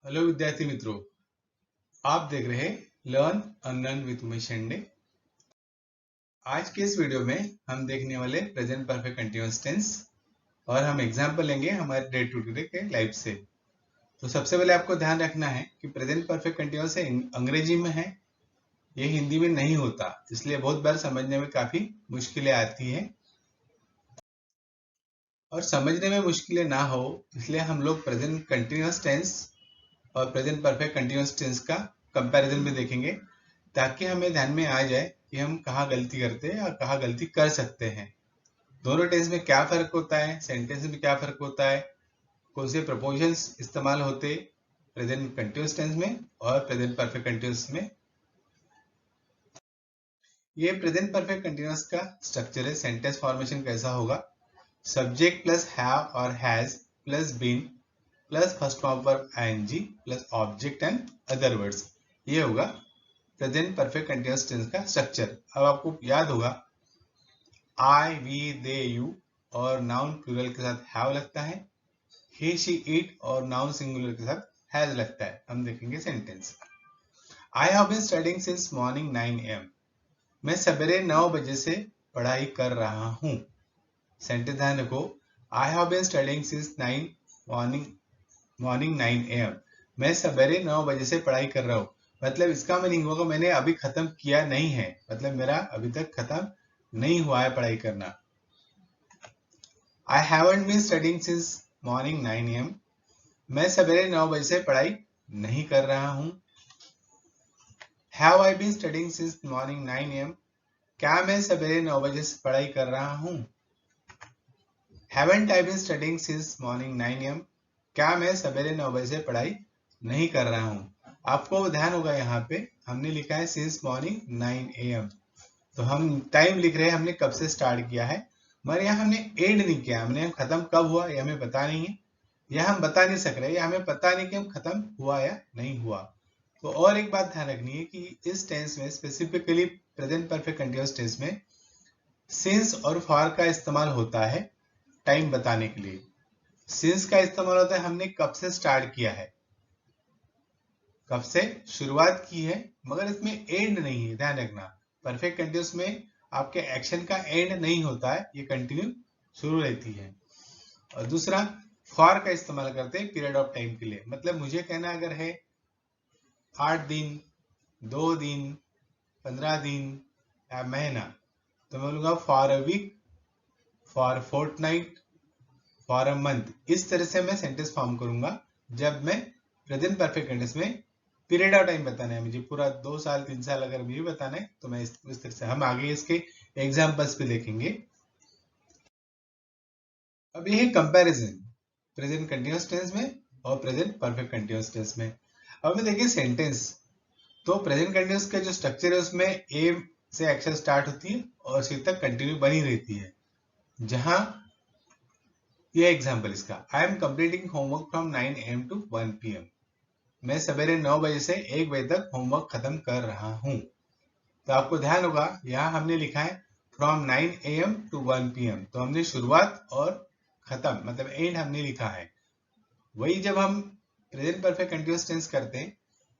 Hello विद्यार्थी मित्रों, आप देख रहे हैं learn unlearn with Umesh Shende. आज के इस वीडियो में हम देखने वाले प्रेजेंट परफेक्ट कंटीन्यूअस टेंस और हम एग्जांपल लेंगे हमारे डे टू डे के लाइफ से। तो सबसे पहले आपको ध्यान रखना है कि प्रेजेंट परफेक्ट कंटीन्यूअस अंग्रेजी में है, ये हिंदी में नहीं होता, इसलिए बहुत बार समझने में काफी मुश्किलें आती हैं। और समझने में मुश्किलें ना हो इसलिए हम लोग प्रेजेंट कंटीन्यूअस टेंस और प्रेजेंट परफेक्ट कंटीन्यूअस टेंस का कंपैरिजन भी देखेंगे, ताकि हमें ध्यान में आ जाए कि हम कहाँ गलती करते हैं और कहाँ गलती कर सकते हैं। दोनों टेंस में क्या फर्क होता है, सेंटेंस में क्या फर्क होता है, कौन से प्रपोजल्स इस्तेमाल होते प्रेजेंट कंटीन्यूअस टेंस में और प्रेजेंट परफेक्ट कंटीन्यूअस में। ये प्रेजेंट परफेक्ट कंटीन्यूअस का स्ट्रक्चर है। सेंटेंस फॉर्मेशन कैसा होगा, सब्जेक्ट प्लस हैव और has plus been plus first form verb ING plus object and other words, ये होगा प्रेजेंट परफेक्ट कंटीन्यूअस टेंस का स्ट्रक्चर। अब आपको याद होगा आई वी दे यू और नाउन प्लूरल के साथ हैव लगता है, ही शी इट और नाउन सिंगुलर के साथ हैज लगता है। हम देखेंगे sentence. I have been studying since morning 9 AM। मैं सवेरे 9 बजे से पढ़ाई कर रहा हूँ। सेंटेंस ध्यान रखो, I have been studying since morning 9 AM। मैं सवेरे 9 बजे से पढ़ाई कर रहा हूँ, मतलब इसका मीनिंग होगा मैंने अभी खत्म किया नहीं है, मतलब मेरा अभी तक खत्म नहीं हुआ है पढ़ाई करना। I haven't been studying since morning 9 AM। मैं सवेरे 9 बजे से पढ़ाई नहीं कर रहा हूँ। Have I been studying since morning 9 AM। क्या मैं सवेरे 9 बजे से पढ़ाई कर रहा हूँ। Haven't I been studying since morning 9 AM। क्या मैं सवेरे 9 बजे से पढ़ाई नहीं कर रहा हूँ। आपको ध्यान होगा यहाँ पे हमने लिखा है सिंस मॉर्निंग 9 AM, तो हम टाइम लिख रहे हैं हमने कब से स्टार्ट किया है, मगर यहाँ हमने एंड नहीं किया, हमने खत्म कब हुआ ये हमें पता नहीं है, यह हम बता नहीं सक रहे, हमें पता नहीं कि हम खत्म हुआ या नहीं हुआ। तो और एक बात ध्यान रखनी है कि इस टेंस में specifically present perfect continuous tense में सिंस और फॉर का इस्तेमाल होता है टाइम बताने के लिए। सिंस का इस्तेमाल होता है हमने कब से स्टार्ट किया है, कब से शुरुआत की है, मगर इसमें एंड नहीं है, ध्यान रखना। परफेक्ट कंटीन्यूअस में आपके एक्शन का एंड नहीं होता है, ये कंटिन्यू शुरू रहती है। और दूसरा, फॉर का इस्तेमाल करते हैं पीरियड ऑफ टाइम के लिए, मतलब मुझे कहना अगर है 8 दिन, 2 दिन, 15 दिन या महीना, तो मैं बोलूंगा for a week, for fortnight, for a month. इस तरह से मैं सेंटेंस फॉर्म करूंगा जब मैं प्रेजेंट परफेक्ट कंटीन्यूअस में पीरियड ऑफ टाइम बताना है, मुझे पूरा 2 साल 3 साल अगर मुझे बताना है तो मैं इस तरह से, हम आगे इसके एग्जाम्पल्स पे देखेंगे। अब ये है कंपैरिजन प्रेजेंट कंटीन्यूअस टेंस में और प्रेजेंट परफेक्ट कंटीन्यूअस टेंस में। अब मैं देखिए सेंटेंस, तो प्रेजेंट कंटीन्यूअस का जो स्ट्रक्चर है उसमें ए से एक्शन स्टार्ट होती है और सी तक कंटिन्यू बनी रहती है। जहां ये एग्जांपल इसका, I am completing homework from 9 AM to 1 PM। मैं सवेरे 9 बजे से 1 बजे तक होमवर्क खत्म कर रहा हूँ। तो आपको ध्यान होगा यहाँ हमने लिखा है फ्रॉम 9 AM to 1 PM, तो हमने शुरुआत और खत्म मतलब एंड हमने लिखा है। वही जब हम प्रेजेंट परफेक्ट कंटीन्यूअस टेंस करते हैं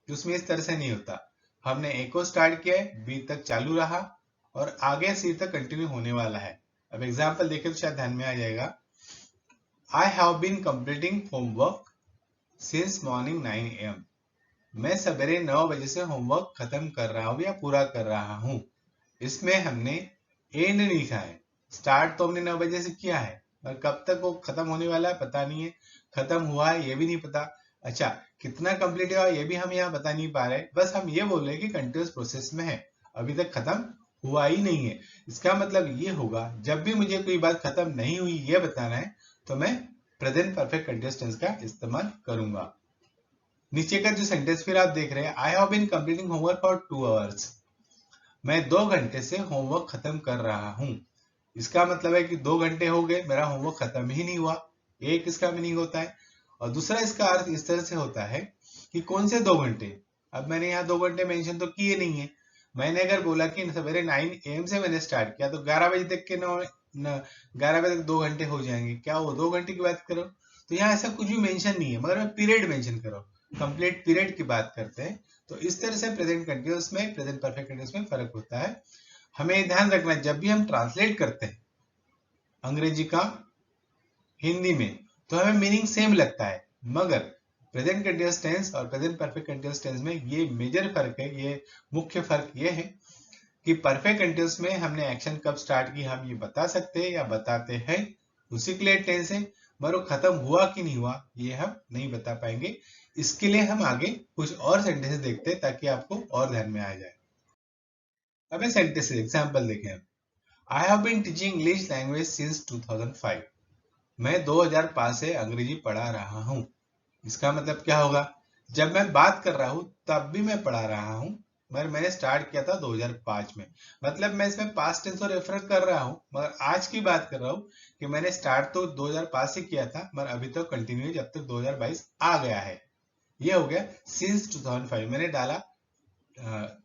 तो उसमें इस तरह से नहीं होता, हमने ए को स्टार्ट किया है, बी तक चालू रहा और आगे सी तक कंटिन्यू होने वाला है। अब एग्जाम्पल देखें तो शायद ध्यान में आ जाएगा। I have been completing homework since morning 9 AM। मैं सवेरे 9 बजे से होमवर्क खत्म कर रहा हूँ या पूरा कर रहा हूँ। इसमें हमने एंड नहीं लिखा है, स्टार्ट तो हमने 9 बजे से किया है और कब तक वो खत्म होने वाला है पता नहीं है, खत्म हुआ है ये भी नहीं पता, अच्छा कितना कंप्लीट हुआ ये भी हम यहाँ बता नहीं पा रहे, बस हम ये बोल रहे हैं कि कंटिन्यूअस प्रोसेस में है, अभी तक खत्म हुआ ही नहीं है। इसका मतलब ये होगा जब भी मुझे कोई बात खत्म नहीं हुई ये बताना है तो मैं प्रेजेंट परफेक्ट कंटीन्यूअस टेंस का इस्तेमाल करूंगा। नीचे का जो सेंटेंस फिर आप देख रहे हैं, I have been completing homework for 2 hours। मैं 2 घंटे से होमवर्क खत्म कर रहा हूँ। इसका मतलब है कि 2 घंटे हो गए मेरा होमवर्क खत्म ही नहीं हुआ, एक इसका मीनिंग होता है। और दूसरा इसका अर्थ इस तरह से होता है कि कौन से 2 घंटे, अब मैंने यहाँ 2 घंटे मेंशन तो किए नहीं है, मैंने अगर बोला कि सवेरे 9 AM से मैंने स्टार्ट किया तो 11 बजे तक के 11 बजे तक 2 घंटे हो जाएंगे, क्या वो 2 घंटे की बात करो, तो यहाँ ऐसा कुछ भी मेंशन नहीं है, मगर मैं पीरियड मेंशन करो कंप्लीट पीरियड की बात करते हैं, तो इस तरह से प्रेजेंट कंटिन्यूअस में, प्रेजेंट परफेक्ट कंटिन्यूअस में फर्क होता है। हमें ध्यान रखना है जब भी हम ट्रांसलेट करते हैं अंग्रेजी का हिंदी में तो हमें मीनिंग सेम लगता है, मगर प्रेजेंट कंटिन्यूअस टेंस और प्रेजेंट परफेक्ट कंटिन्यूअस टेंस में ये मेजर फर्क है, ये मुख्य फर्क ये है कि परफेक्ट कंटिन्यूअस में हमने एक्शन कब स्टार्ट की हम ये बता सकते हैं या बताते हैं, उसी के लिए टेंस है, मगर वो खत्म हुआ कि नहीं हुआ ये हम नहीं बता पाएंगे। इसके लिए हम आगे कुछ और सेंटेंसेस देखते हैं ताकि आपको और ध्यान में आ जाए। अब सेंटेंसेस एग्जांपल देखें। I have been teaching English language since 2005। मैं 2005 से अंग्रेजी पढ़ा रहा हूँ। इसका मतलब क्या होगा, जब मैं बात कर रहा हूँ तब भी मैं पढ़ा रहा हूँ, मगर मैंने स्टार्ट किया था 2005 में। मतलब मैं इसमें पास्ट टेंस और रेफर कर रहा हूँ, मगर आज की बात कर रहा हूँ कि मैंने स्टार्ट तो 2005 से किया था, मगर अभी तो कंटिन्यू जब तक 2022 आ गया है। ये हो गया सिंस 2005, मैंने डाला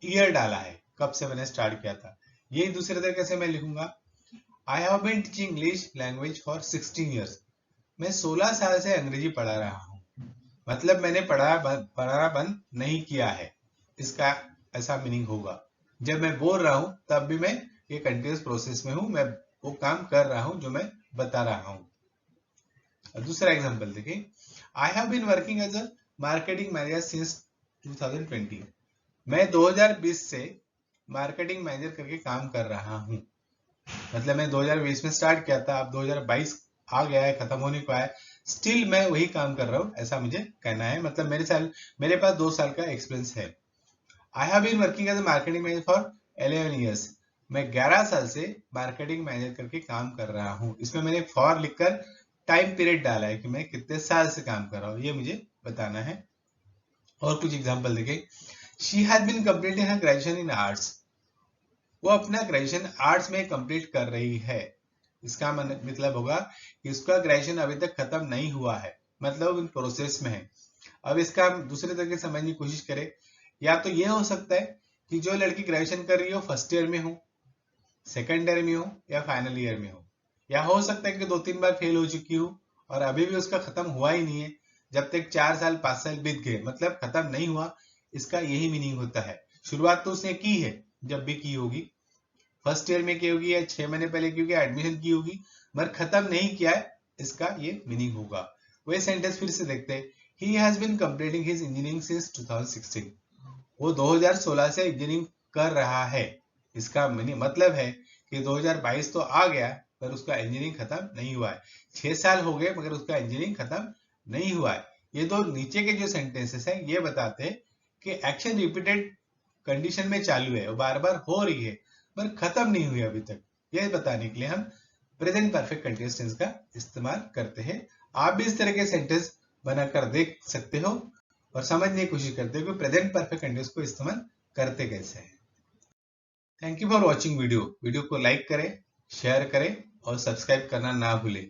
ईयर डाला है, कब से मैंने स्टार्ट किया था। यही दूसरे तरीके से मैं लिखूंगा, I have been teaching English language for 16 years. मैं 16 साल से अंग्रेजी पढ़ा रहा हूँ, मतलब मैंने पढ़ाना बंद नहीं किया है। इसका ऐसा मीनिंग होगा, जब मैं बोल रहा हूँ तब भी मैं ये कंटिन्यूस प्रोसेस में हूँ, मैं वो काम कर रहा हूँ जो मैं बता रहा हूँ। दूसरा एग्जांपल देखिए, I have been working as a marketing manager since 2020। मैं 2020 से मार्केटिंग मैनेजर करके काम कर रहा हूँ। मतलब मैं 2020 में स्टार्ट किया था, अब 2022 आ गया है, खत्म होने को है, स्टिल मैं वही काम कर रहा हूँ, ऐसा मुझे कहना है। मतलब मेरे पास 2 साल का एक्सपीरियंस है। I have been working as a marketing manager for 11 years. मैं 11 साल से मार्केटिंग मैनेजर करके काम कर रहा हूँ। इसमें मैंने फॉर लिखकर टाइम पीरियड डाला है कि मैं कितने साल से काम कर रहा हूँ, ये मुझे बताना है। और कुछ एग्जाम्पल देखें। She has been completing her graduation in arts. वो अपना ग्रेजुएशन आर्ट्स में कंप्लीट कर रही है। इसका मतलब होगा कि उसका ग्रेजुएशन अभी तक खत्म नहीं हुआ है, मतलब इन प्रोसेस में है। अब इसका हम दूसरे तरीके से समझने की कोशिश करें, या तो ये हो सकता है कि जो लड़की ग्रेजुएशन कर रही हो फर्स्ट ईयर में हो, सेकेंड ईयर में हो या फाइनल ईयर में हो, या हो सकता है कि 2-3 बार फेल हो चुकी हो और अभी भी उसका खत्म हुआ ही नहीं है, जब तक 4 साल 5 साल बीत गए, मतलब खत्म नहीं हुआ। इसका यही मीनिंग होता है। शुरुआत तो उसने की है, जब भी की होगी, फर्स्ट ईयर में की होगी या 6 महीने पहले की होगी, एडमिशन की होगी, मगर खत्म नहीं किया है, इसका ये मीनिंग होगा। वही सेंटेंस फिर से देखते हैं। He has been completing his engineering since 2016। वो 2016 से इंजीनियरिंग कर रहा है। इसका मतलब है कि 2022 तो आ गया पर उसका इंजीनियरिंग खत्म नहीं हुआ है। 6 साल हो गए मगर उसका इंजीनियरिंग खत्म नहीं हुआ है। ये दो नीचे के जो सेंटेंसेस हैं ये बताते हैं कि एक्शन रिपीटेड कंडीशन में चालू है, वो बार बार हो रही है पर खत्म नहीं हुई अभी तक। यह बताने के लिए हम प्रेजेंट परफेक्ट कंटीन्यूअस टेंस का इस्तेमाल करते हैं। आप भी इस तरह के सेंटेंस बनाकर देख सकते हो और समझने की कोशिश करते हो कि प्रेजेंट परफेक्ट कंटीन्यूअस को इस्तेमाल करते कैसे हैं। Thank you for watching video को लाइक करें, शेयर करें और सब्सक्राइब करना ना भूलें।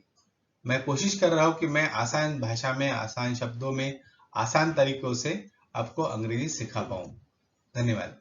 मैं कोशिश कर रहा हूं कि मैं आसान भाषा में, आसान शब्दों में, आसान तरीकों से आपको अंग्रेजी सिखा पाऊं। धन्यवाद।